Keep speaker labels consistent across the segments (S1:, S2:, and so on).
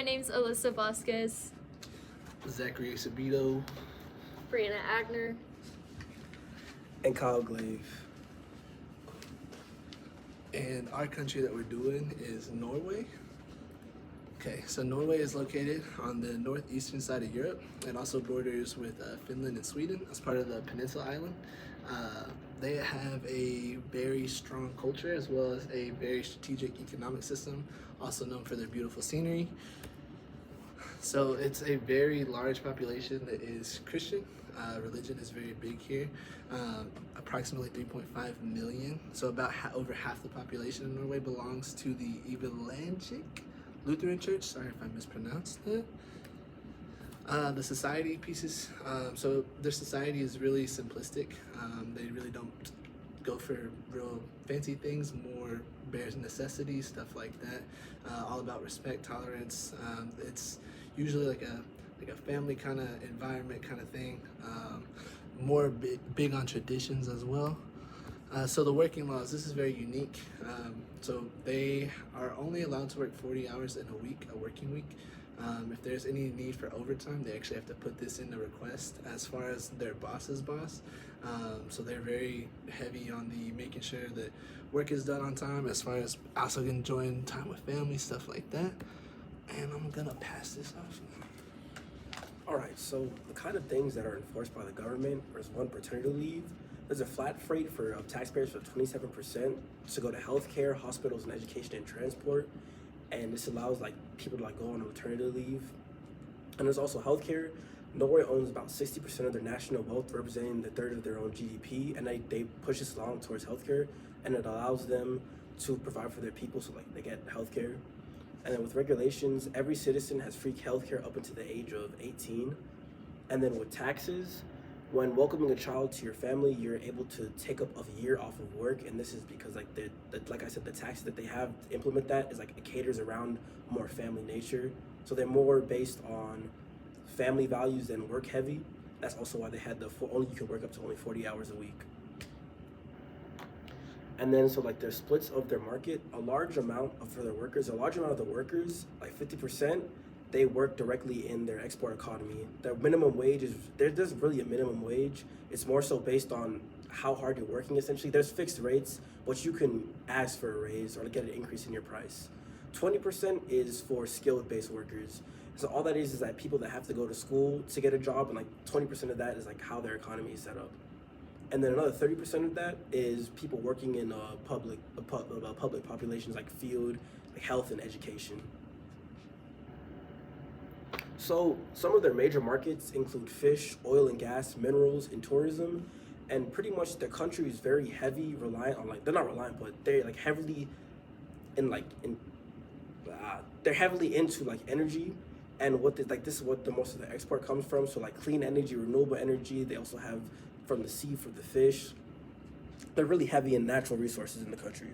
S1: name's Alyssa Vasquez.
S2: Zachary Sabito.
S1: Brianna Agner.
S3: And Kyle Glaive.
S2: And our country that we're doing is Norway. Okay, so Norway is located on the northeastern side of Europe. It also borders with Finland and Sweden as part of the Peninsula Island. They have a very strong culture as well as a very strategic economic system, also known for their beautiful scenery. So it's a very large population that is Christian. Religion is very big here. Approximately 3.5 million. So about over half the population in Norway belongs to the Evangelic Lutheran Church. Sorry if I mispronounced that. The society pieces. So their society is really simplistic. They really don't go for real fancy things, more bare necessities, stuff like that. All about respect, tolerance. It's usually like a family kind of environment kind of thing. More big on traditions as well. So the working laws, this is very unique. So they are only allowed to work 40 hours in a week, a working week. If there's any need for overtime, they actually have to put this in the request as far as their boss's boss. So they're very heavy on the making sure that work is done on time, as far as also enjoying time with family, stuff like that. And I'm gonna pass this off now.
S3: All right, so the kind of things that are enforced by the government is one, paternity leave. There's a flat rate for taxpayers for 27% to go to healthcare, hospitals, and education and transport. And this allows like people to like go on maternity leave. And there's also healthcare. Norway owns about 60% of their national wealth, representing the third of their own GDP, and they push this along towards healthcare, and it allows them to provide for their people, so like they get healthcare. And then with regulations, every citizen has free healthcare up until the age of 18. And then with taxes, when welcoming a child to your family, you're able to take up a year off of work, and this is because like like I said, the taxes that they have to implement that is like it caters around more family nature. So they're more based on family values than work heavy. That's also why they had only you can work up to only 40 hours a week. And then so like their splits of their market, a large amount of the workers, like 50%, they work directly in their export economy. Their minimum wage there isn't really a minimum wage. It's more so based on how hard you're working, essentially. There's fixed rates, but you can ask for a raise or get an increase in your price. 20% is for skilled-based workers. So all that is that people that have to go to school to get a job, and like 20% of that is like how their economy is set up. And then another 30% of that is people working in public populations like field, like health and education. So some of their major markets include fish, oil and gas, minerals, and tourism. And pretty much the country is very heavy reliant on they're not reliant, but they're like heavily they're heavily into energy. And this is what the most of the export comes from. So like clean energy, renewable energy. They also have from the sea, from the fish. They're really heavy in natural resources in the country.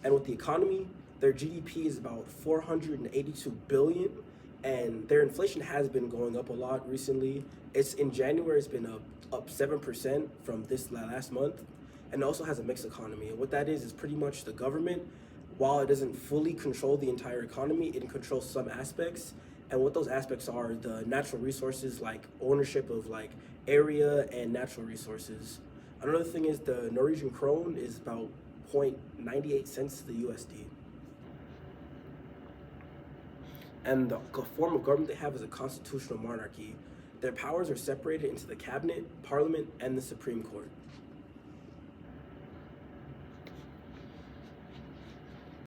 S3: And with the economy, their GDP is about 482 billion, and their inflation has been going up a lot recently. In January, it's been up 7% from this last month, and it also has a mixed economy. And what that is pretty much the government, while it doesn't fully control the entire economy, it controls some aspects. And what those aspects are the natural resources, like ownership of area and natural resources. Another thing is the Norwegian krone is about 0.98 cents to the USD. And the form of government they have is a constitutional monarchy. Their powers are separated into the cabinet, parliament, and the Supreme Court.